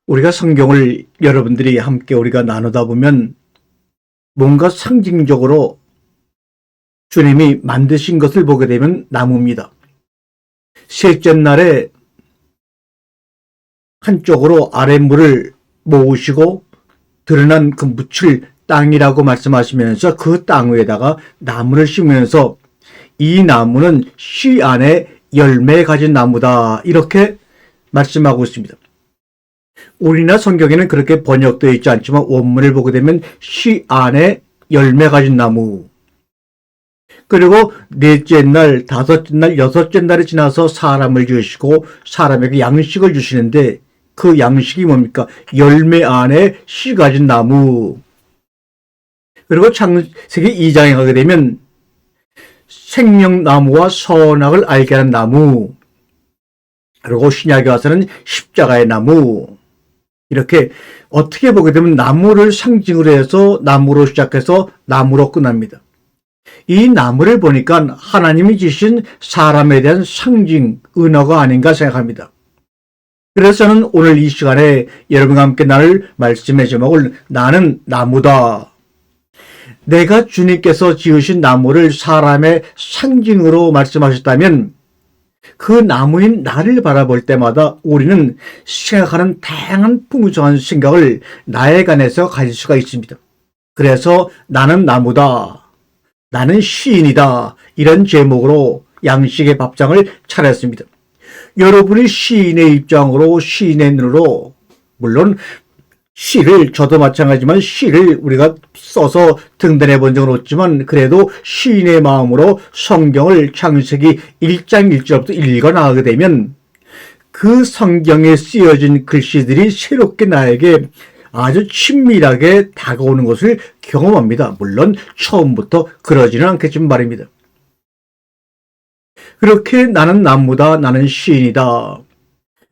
우리가 성경을 여러분들이 함께 우리가 나누다 보면 뭔가 상징적으로 주님이 만드신 것을 보게 되면 나무입니다. 셋째 날에 한쪽으로 아랫물을 모으시고 드러난 그 묻힐 땅이라고 말씀하시면서 그 땅 위에다가 나무를 심으면서 이 나무는 씨 안에 열매 가진 나무다 이렇게 말씀하고 있습니다. 우리나라 성경에는 그렇게 번역되어 있지 않지만 원문을 보게 되면 씨 안에 열매 가진 나무, 그리고 넷째 날, 다섯째 날, 여섯째 날이 지나서 사람을 지으시고 사람에게 양식을 주시는데 그 양식이 뭡니까? 열매 안에 씨 가진 나무. 그리고 창세기 2장에 가게 되면 생명나무와 선악을 알게 하는 나무, 그리고 신약에 와서는 십자가의 나무. 이렇게 어떻게 보게 되면 나무를 상징으로 해서 나무로 시작해서 나무로 끝납니다. 이 나무를 보니까 하나님이 지신 사람에 대한 상징, 은어가 아닌가 생각합니다. 그래서 저는 오늘 이 시간에 여러분과 함께 나눌 말씀의 제목을 나는 나무다. 내가 주님께서 지으신 나무를 사람의 상징으로 말씀하셨다면 그 나무인 나를 바라볼 때마다 우리는 생각하는 다양한 풍성한 생각을 나에 관해서 가질 수가 있습니다. 그래서 나는 나무다, 나는 시인이다, 이런 제목으로 양식의 밥상을 차렸습니다. 여러분이 시인의 입장으로, 시인의 눈으로, 물론 시를, 저도 마찬가지지만 시를 우리가 써서 등단해 본 적은 없지만 그래도 시인의 마음으로 성경을 창세기 1장 1절부터 읽어 나가게 되면 그 성경에 쓰여진 글씨들이 새롭게 나에게 아주 친밀하게 다가오는 것을 경험합니다. 물론 처음부터 그러지는 않겠지만 말입니다. 그렇게 나는 나무다, 나는 시인이다.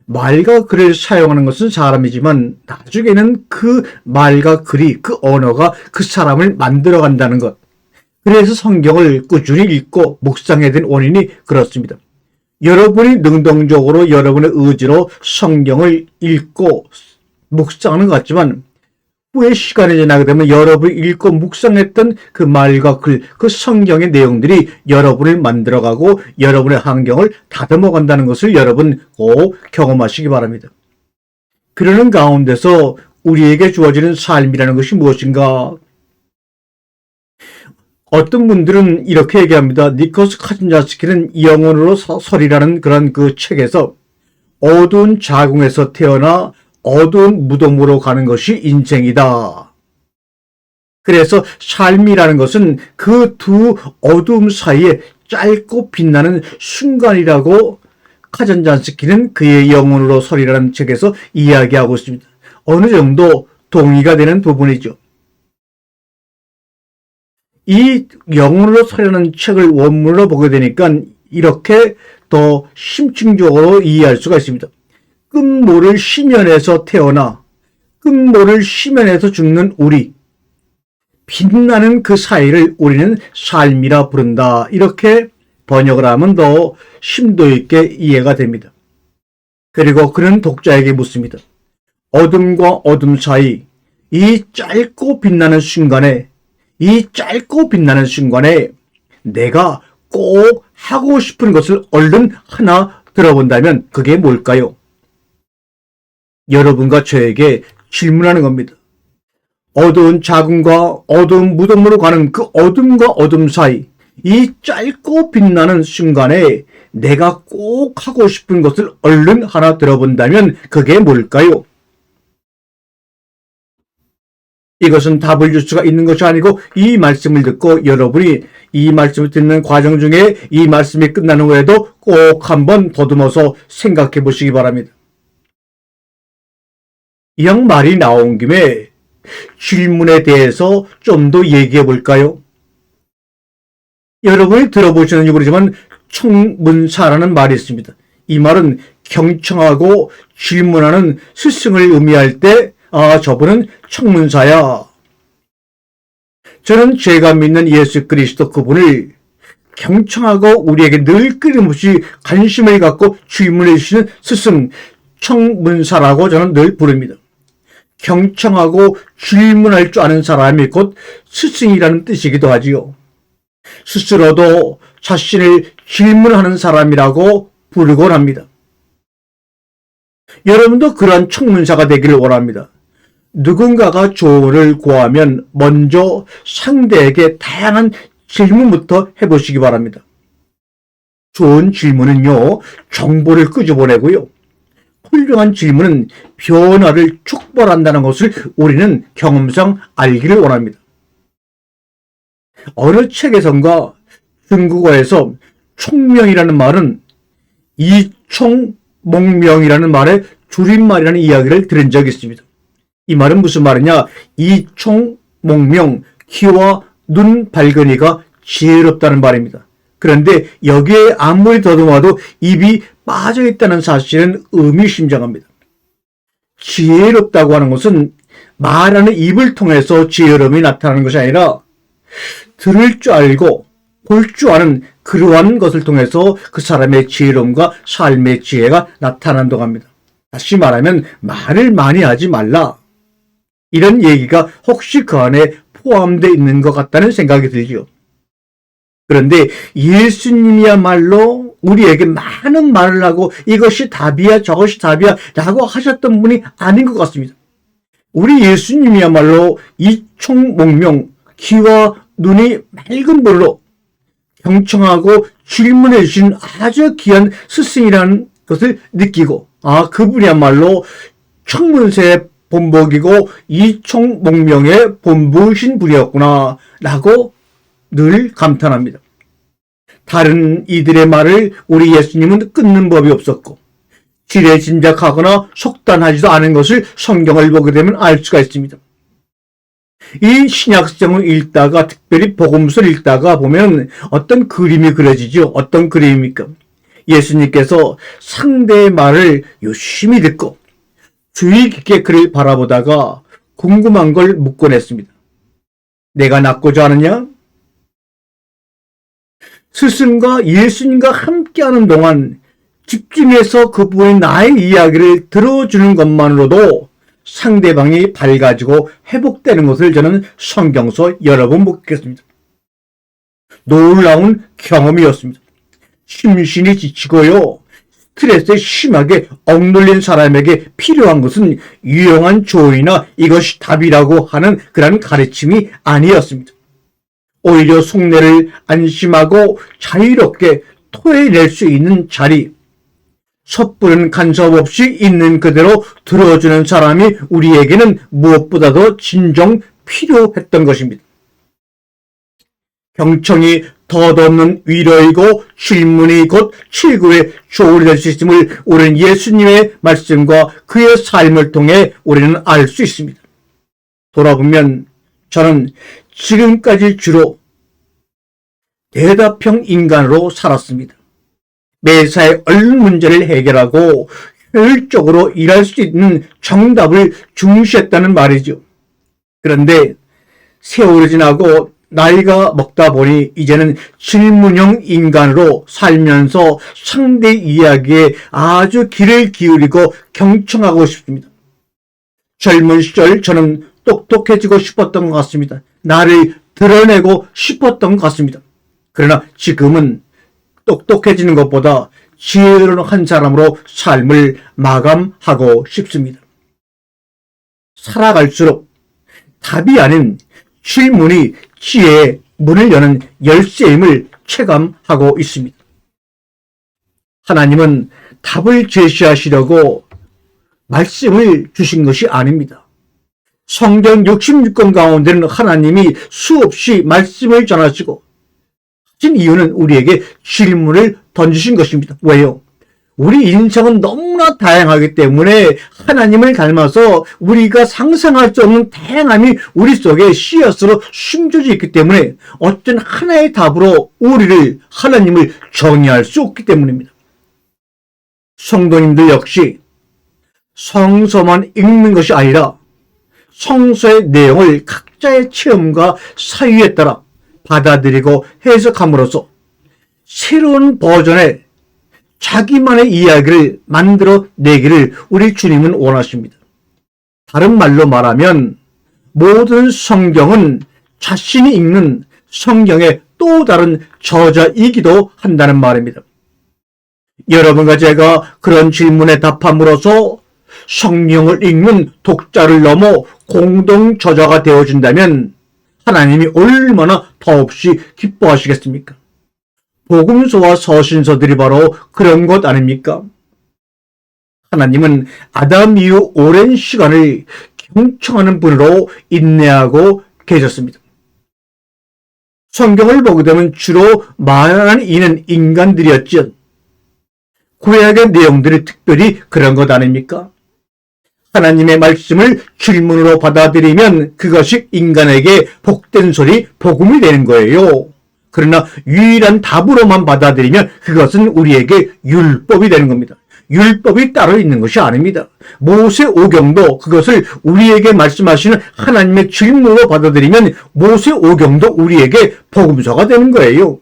말과 글을 사용하는 것은 사람이지만 나중에는 그 말과 글이, 그 언어가 그 사람을 만들어간다는 것. 그래서 성경을 꾸준히 읽고 묵상해야 된 원인이 그렇습니다. 여러분이 능동적으로 여러분의 의지로 성경을 읽고 묵상하는 것 같지만 후에 시간이 지나게 되면 여러분이 읽고 묵상했던 그 말과 글, 그 성경의 내용들이 여러분을 만들어가고 여러분의 환경을 다듬어 간다는 것을 여러분 꼭 경험하시기 바랍니다. 그러는 가운데서 우리에게 주어지는 삶이라는 것이 무엇인가? 어떤 분들은 이렇게 얘기합니다. 니코스 카진자스키는 영혼으로 서리라는 그런 그 책에서 어두운 자궁에서 태어나 어두운 무덤으로 가는 것이 인생이다. 그래서 삶이라는 것은 그 두 어두움 사이에 짧고 빛나는 순간이라고 카잔잔스키는 그의 영혼으로 서리라는 책에서 이야기하고 있습니다. 어느 정도 동의가 되는 부분이죠. 이 영혼으로 서리라는 책을 원문으로 보게 되니까 이렇게 더 심층적으로 이해할 수가 있습니다. 끝모를 심연에서 태어나 끝모를 심연에서 죽는 우리, 빛나는 그 사이를 우리는 삶이라 부른다. 이렇게 번역을 하면 더 심도 있게 이해가 됩니다. 그리고 그는 독자에게 묻습니다. 어둠과 어둠 사이, 이 짧고 빛나는 순간에 내가 꼭 하고 싶은 것을 얼른 하나 들어본다면 그게 뭘까요? 여러분과 저에게 질문하는 겁니다. 어두운 자궁과 어두운 무덤으로 가는 그 어둠과 어둠 사이, 이 짧고 빛나는 순간에 내가 꼭 하고 싶은 것을 얼른 하나 들어본다면 그게 뭘까요? 이것은 답을 줄 수가 있는 것이 아니고 이 말씀을 듣고 여러분이 이 말씀을 듣는 과정 중에 이 말씀이 끝나는 후에도 꼭 한번 더듬어서 생각해 보시기 바랍니다. 이 말이 나온 김에 질문에 대해서 좀 더 얘기해 볼까요? 여러분이 들어보시는지 모르지만 청문사라는 말이 있습니다. 이 말은 경청하고 질문하는 스승을 의미할 때 저분은 청문사야. 저는 제가 믿는 예수 그리스도 그분을 경청하고 우리에게 늘 끊임없이 관심을 갖고 질문해 주시는 스승 청문사라고 저는 늘 부릅니다. 경청하고 질문할 줄 아는 사람이 곧 스승이라는 뜻이기도 하지요. 스스로도 자신을 질문하는 사람이라고 부르곤 합니다. 여러분도 그러한 청문사가 되기를 원합니다. 누군가가 조언을 구하면 먼저 상대에게 다양한 질문부터 해보시기 바랍니다. 좋은 질문은요, 정보를 끄집어내고요. 훌륭한 질문은 변화를 촉발한다는 것을 우리는 경험상 알기를 원합니다. 어느 책에선가 중국어에서 총명이라는 말은 이총목명이라는 말의 줄임말이라는 이야기를 들은 적이 있습니다. 이 말은 무슨 말이냐? 이총목명, 귀와 눈 밝으니가 지혜롭다는 말입니다. 그런데 여기에 아무리 더듬어도 입이 빠져있다는 사실은 의미심장합니다. 지혜롭다고 하는 것은 말하는 입을 통해서 지혜로움이 나타나는 것이 아니라 들을 줄 알고 볼 줄 아는 그러한 것을 통해서 그 사람의 지혜로움과 삶의 지혜가 나타난다고 합니다. 다시 말하면 말을 많이 하지 말라. 이런 얘기가 혹시 그 안에 포함되어 있는 것 같다는 생각이 들죠. 그런데 예수님이야말로 우리에게 많은 말을 하고 이것이 답이야 저것이 답이야 라고 하셨던 분이 아닌 것 같습니다. 우리 예수님이야말로 이총목명, 귀와 눈이 맑은 불로 경청하고 질문해 주신 아주 귀한 스승이라는 것을 느끼고, 그분이야말로 청문세의 본복이고 이총목명의 본부신 분이었구나 라고 늘 감탄합니다. 다른 이들의 말을 우리 예수님은 끊는 법이 없었고 지레짐작하거나 속단하지도 않은 것을 성경을 보게 되면 알 수가 있습니다. 이 신약성을 읽다가 특별히 복음서를 읽다가 보면 어떤 그림이 그려지죠. 어떤 그림입니까? 예수님께서 상대의 말을 유심히 듣고 주의 깊게 그를 바라보다가 궁금한 걸 묻곤 했습니다. 내가 낫고자 하느냐? 스승과 예수님과 함께하는 동안 집중해서 그분의 나의 이야기를 들어주는 것만으로도 상대방이 밝아지고 회복되는 것을 저는 성경서 여러 번 목격했습니다. 놀라운 경험이었습니다. 심신이 지치고요. 스트레스에 심하게 억눌린 사람에게 필요한 것은 유용한 조언이나 이것이 답이라고 하는 그런 가르침이 아니었습니다. 오히려 속내를 안심하고 자유롭게 토해낼 수 있는 자리, 섣부른 간섭 없이 있는 그대로 들어주는 사람이 우리에게는 무엇보다도 진정 필요했던 것입니다. 경청이 덧없는 위로이고 질문이 곧 칠구의 조언이 될 수 있음을 우리는 예수님의 말씀과 그의 삶을 통해 우리는 알 수 있습니다. 돌아보면 저는 지금까지 주로 대답형 인간으로 살았습니다. 매사에 얼른 문제를 해결하고 효율적으로 일할 수 있는 정답을 중시했다는 말이죠. 그런데 세월이 지나고 나이가 먹다 보니 이제는 질문형 인간으로 살면서 상대 이야기에 아주 귀를 기울이고 경청하고 싶습니다. 젊은 시절 저는 똑똑해지고 싶었던 것 같습니다. 나를 드러내고 싶었던 것 같습니다. 그러나 지금은 똑똑해지는 것보다 지혜로운 한 사람으로 삶을 마감하고 싶습니다. 살아갈수록 답이 아닌 질문이 지혜의 문을 여는 열쇠임을 체감하고 있습니다. 하나님은 답을 제시하시려고 말씀을 주신 것이 아닙니다. 성경 66권 가운데는 하나님이 수없이 말씀을 전하시고 하신 이유는 우리에게 질문을 던지신 것입니다. 왜요? 우리 인생은 너무나 다양하기 때문에 하나님을 닮아서 우리가 상상할 수 없는 다양함이 우리 속에 씨앗으로 숨겨져 있기 때문에 어떤 하나의 답으로 하나님을 정의할 수 없기 때문입니다. 성도님들 역시 성서만 읽는 것이 아니라 성서의 내용을 각자의 체험과 사유에 따라 받아들이고 해석함으로써 새로운 버전의 자기만의 이야기를 만들어 내기를 우리 주님은 원하십니다. 다른 말로 말하면 모든 성경은 자신이 읽는 성경의 또 다른 저자이기도 한다는 말입니다. 여러분과 제가 그런 질문에 답함으로써 성경을 읽는 독자를 넘어 공동 저자가 되어준다면 하나님이 얼마나 더없이 기뻐하시겠습니까? 복음서와 서신서들이 바로 그런 것 아닙니까? 하나님은 아담 이후 오랜 시간을 경청하는 분으로 인내하고 계셨습니다. 성경을 보게 되면 주로 말하는 이는 인간들이었지요. 구약의 내용들이 특별히 그런 것 아닙니까? 하나님의 말씀을 질문으로 받아들이면 그것이 인간에게 복된 소리, 복음이 되는 거예요. 그러나 유일한 답으로만 받아들이면 그것은 우리에게 율법이 되는 겁니다. 율법이 따로 있는 것이 아닙니다. 모세오경도 그것을 우리에게 말씀하시는 하나님의 질문으로 받아들이면 모세오경도 우리에게 복음서가 되는 거예요.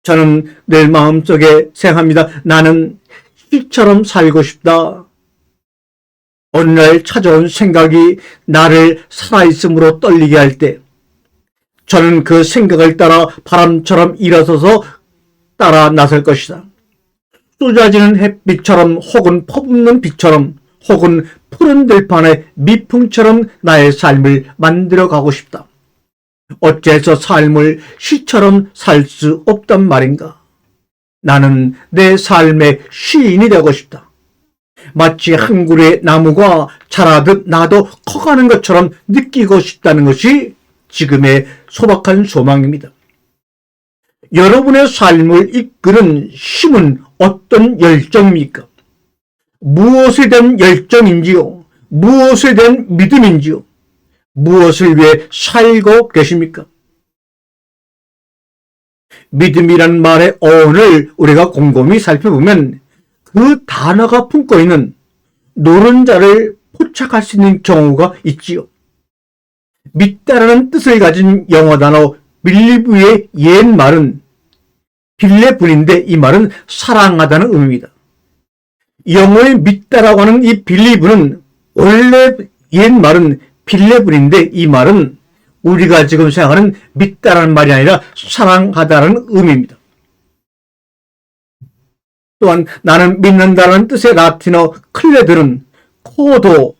저는 늘 마음속에 생각합니다. 나는 시처럼 살고 싶다. 어느 날 찾아온 생각이 나를 살아있음으로 떨리게 할 때 저는 그 생각을 따라 바람처럼 일어서서 따라 나설 것이다. 쏟아지는 햇빛처럼 혹은 퍼붓는 빛처럼 혹은 푸른 들판의 미풍처럼 나의 삶을 만들어가고 싶다. 어째서 삶을 시처럼 살 수 없단 말인가? 나는 내 삶의 시인이 되고 싶다. 마치 한 그루의 나무가 자라듯 나도 커가는 것처럼 느끼고 싶다는 것이 지금의 소박한 소망입니다. 여러분의 삶을 이끄는 힘은 어떤 열정입니까? 무엇에 대한 열정인지요? 무엇에 대한 믿음인지요? 무엇을 위해 살고 계십니까? 믿음이란 말의 어원을 우리가 곰곰이 살펴보면 그 단어가 품고 있는 노른자를 포착할 수 있는 경우가 있지요. 믿다라는 뜻을 가진 영어 단어 빌리브의 옛말은 빌레분인데 이 말은 사랑하다는 의미입니다. 영어의 믿다라고 하는 이 빌리브는 원래 옛말은 빌레분인데 이 말은 우리가 지금 생각하는 믿다라는 말이 아니라 사랑하다라는 의미입니다. 또한 나는 믿는다는 뜻의 라틴어 클레드는 코도라는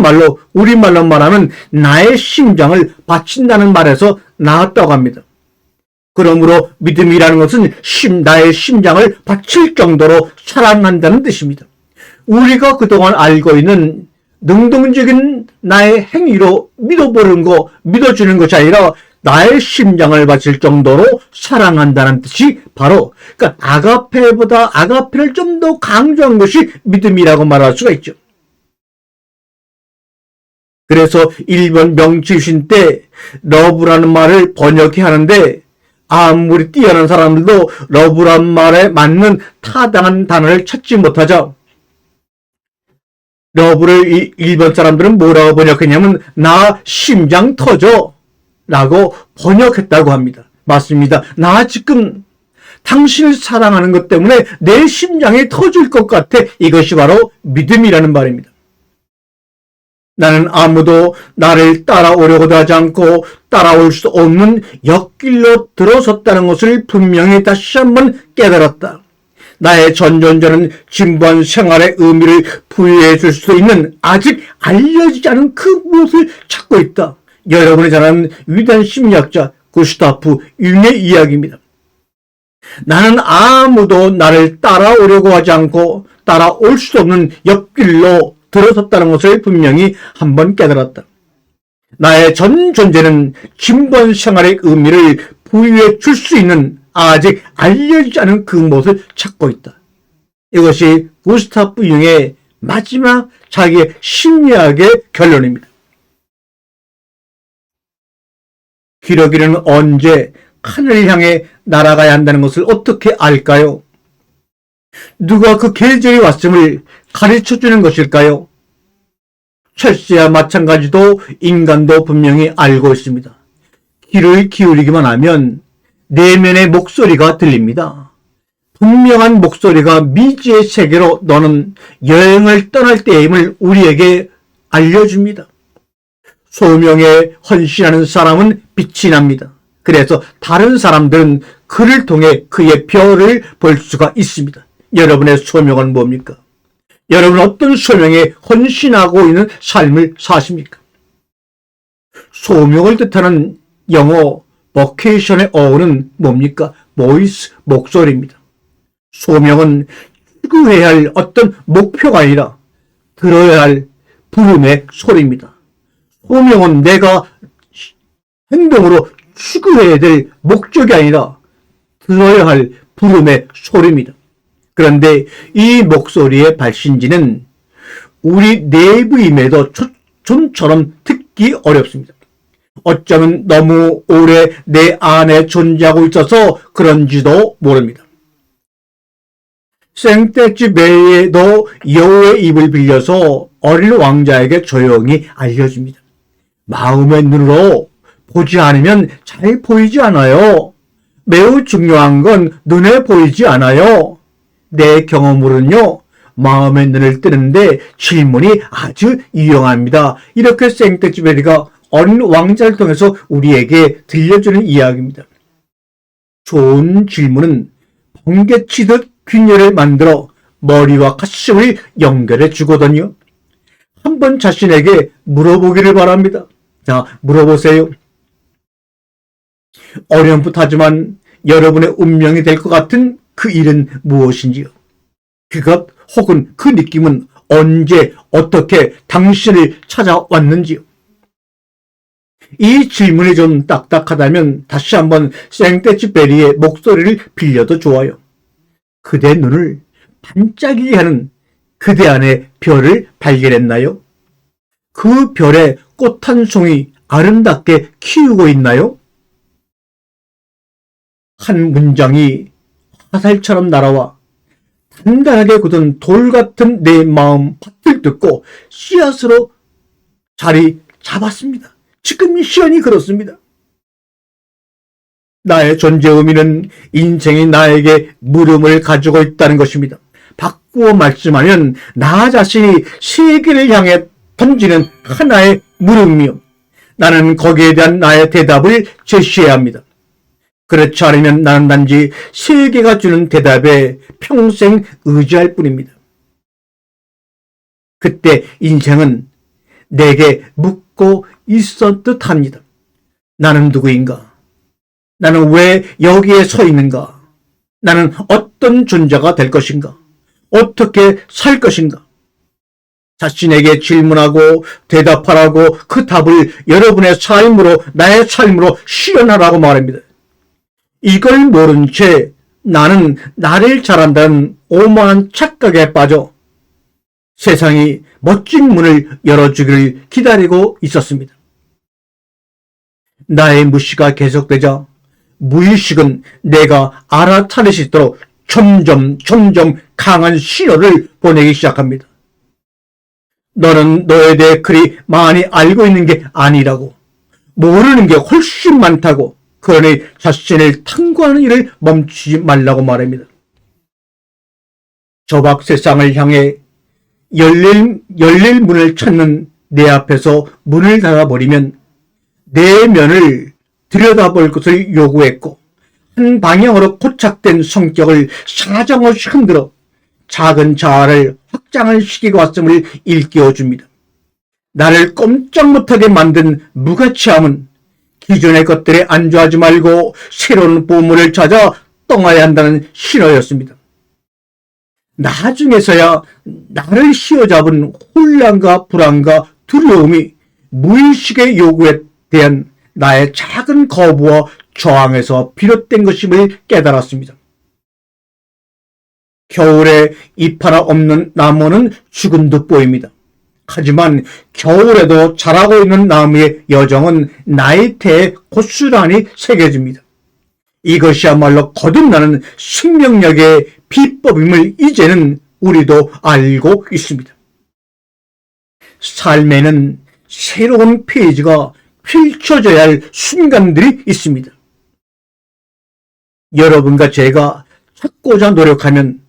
말로 우리말로 말하면 나의 심장을 바친다는 말에서 나왔다고 합니다. 그러므로 믿음이라는 것은 나의 심장을 바칠 정도로 사랑한다는 뜻입니다. 우리가 그동안 알고 있는 능동적인 나의 행위로 믿어보는 거, 믿어주는 것이 아니라 나의 심장을 바칠 정도로 사랑한다는 뜻이 바로 그러니까 아가페를 좀 더 강조한 것이 믿음이라고 말할 수가 있죠. 그래서 일본 명치신 때 러브라는 말을 번역해 하는데 아무리 뛰어난 사람들도 러브란 말에 맞는 타당한 단어를 찾지 못하죠. 러브를 일본 사람들은 뭐라고 번역했냐면 나 심장 터져 라고 번역했다고 합니다. 맞습니다. 나 지금 당신을 사랑하는 것 때문에 내 심장이 터질 것 같아. 이것이 바로 믿음이라는 말입니다. 나는 아무도 나를 따라오려고도 하지 않고 따라올 수 없는 옆길로 들어섰다는 것을 분명히 다시 한번 깨달았다. 나의 전존재는 진부한 생활의 의미를 부여해 줄 수 있는 아직 알려지지 않은 그 무엇을 찾고 있다. 여러분이 잘 아는 위대한 심리학자 구스타프 융의 이야기입니다. 나는 아무도 나를 따라오려고 하지 않고 따라올 수 없는 옆길로 들어섰다는 것을 분명히 한번 깨달았다. 나의 전 존재는 진부한 생활의 의미를 부여해 줄 수 있는 아직 알려지지 않은 그 무엇을 찾고 있다. 이것이 구스타프 융의 마지막 자기의 심리학의 결론입니다. 기러기는 언제 하늘을 향해 날아가야 한다는 것을 어떻게 알까요? 누가 그 계절이 왔음을 가르쳐주는 것일까요? 철새와 마찬가지도 인간도 분명히 알고 있습니다. 귀를 기울이기만 하면 내면의 목소리가 들립니다. 분명한 목소리가 미지의 세계로 너는 여행을 떠날 때임을 우리에게 알려줍니다. 소명에 헌신하는 사람은 빛이 납니다. 그래서 다른 사람들은 그를 통해 그의 별을 볼 수가 있습니다. 여러분의 소명은 뭡니까? 여러분은 어떤 소명에 헌신하고 있는 삶을 사십니까? 소명을 뜻하는 영어 vocation의 어원은 뭡니까? voice, 목소리입니다. 소명은 추구해야 할 어떤 목표가 아니라 들어야 할 부름의 소리입니다. 소명은 내가 행동으로 추구해야 될 목적이 아니라 들어야 할 부름의 소리입니다. 그런데 이 목소리의 발신지는 우리 내부임에도 좀처럼 듣기 어렵습니다. 어쩌면 너무 오래 내 안에 존재하고 있어서 그런지도 모릅니다. 생떼쥐베이도 여호와의 입을 빌려서 어린 왕자에게 조용히 알려줍니다. 마음의 눈으로 보지 않으면 잘 보이지 않아요. 매우 중요한 건 눈에 보이지 않아요. 내 경험으로는요, 마음의 눈을 뜨는데 질문이 아주 유용합니다. 이렇게 생떼쥐베리가 어린 왕자를 통해서 우리에게 들려주는 이야기입니다. 좋은 질문은 번개치듯 균열을 만들어 머리와 가슴을 연결해 주거든요. 한번 자신에게 물어보기를 바랍니다. 자, 물어보세요. 어렴풋하지만 여러분의 운명이 될 것 같은 그 일은 무엇인지요? 그것 혹은 그 느낌은 언제 어떻게 당신을 찾아왔는지요? 이 질문이 좀 딱딱하다면 다시 한번 생떼쥐베리의 목소리를 빌려도 좋아요. 그대 눈을 반짝이게 하는 그대 안의 별을 발견했나요? 그 별에 꽃 한 송이 아름답게 키우고 있나요? 한 문장이 화살처럼 날아와 단단하게 굳은 돌 같은 내 마음 밭을 뜯고 씨앗으로 자리 잡았습니다. 지금 이 시간이 그렇습니다. 나의 존재 의미는 인생이 나에게 물음을 가지고 있다는 것입니다. 바꾸어 말씀하면 나 자신이 세계를 향해 던지는 하나의 물음이요. 나는 거기에 대한 나의 대답을 제시해야 합니다. 그렇지 않으면 나는 단지 세계가 주는 대답에 평생 의지할 뿐입니다. 그때 인생은 내게 묻고 있었듯 합니다. 나는 누구인가? 나는 왜 여기에 서 있는가? 나는 어떤 존재가 될 것인가? 어떻게 살 것인가? 자신에게 질문하고 대답하라고 그 답을 여러분의 삶으로, 나의 삶으로 실현하라고 말합니다. 이걸 모른 채 나는 나를 잘한다는 오만한 착각에 빠져 세상이 멋진 문을 열어주기를 기다리고 있었습니다. 나의 무시가 계속되자 무의식은 내가 알아차릴 수 있도록 점점 강한 신호를 보내기 시작합니다. 너는 너에 대해 그리 많이 알고 있는 게 아니라고, 모르는 게 훨씬 많다고, 그러니 자신을 탐구하는 일을 멈추지 말라고 말합니다. 저 밖 세상을 향해 열릴 문을 찾는 내 앞에서 문을 닫아버리면 내면을 들여다볼 것을 요구했고, 한 방향으로 고착된 성격을 사정없이 흔들어 작은 자아를 확장을 시키고 왔음을 일깨워줍니다. 나를 꼼짝 못하게 만든 무가치함은 기존의 것들에 안주하지 말고 새로운 보물을 찾아 떠나야 한다는 신호였습니다. 나중에서야 나를 휘어잡은 혼란과 불안과 두려움이 무의식의 요구에 대한 나의 작은 거부와 저항에서 비롯된 것임을 깨달았습니다. 겨울에 잎 하나 없는 나무는 죽은 듯 보입니다. 하지만 겨울에도 자라고 있는 나무의 여정은 나이테에 고스란히 새겨집니다. 이것이야말로 거듭나는 생명력의 비법임을 이제는 우리도 알고 있습니다. 삶에는 새로운 페이지가 펼쳐져야 할 순간들이 있습니다. 여러분과 제가 찾고자 노력하면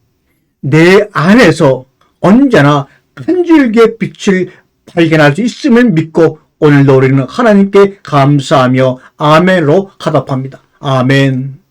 내 안에서 언제나 한 줄기의 빛을 발견할 수 있음을 믿고 오늘도 우리는 하나님께 감사하며 아멘으로 화답합니다. 아멘.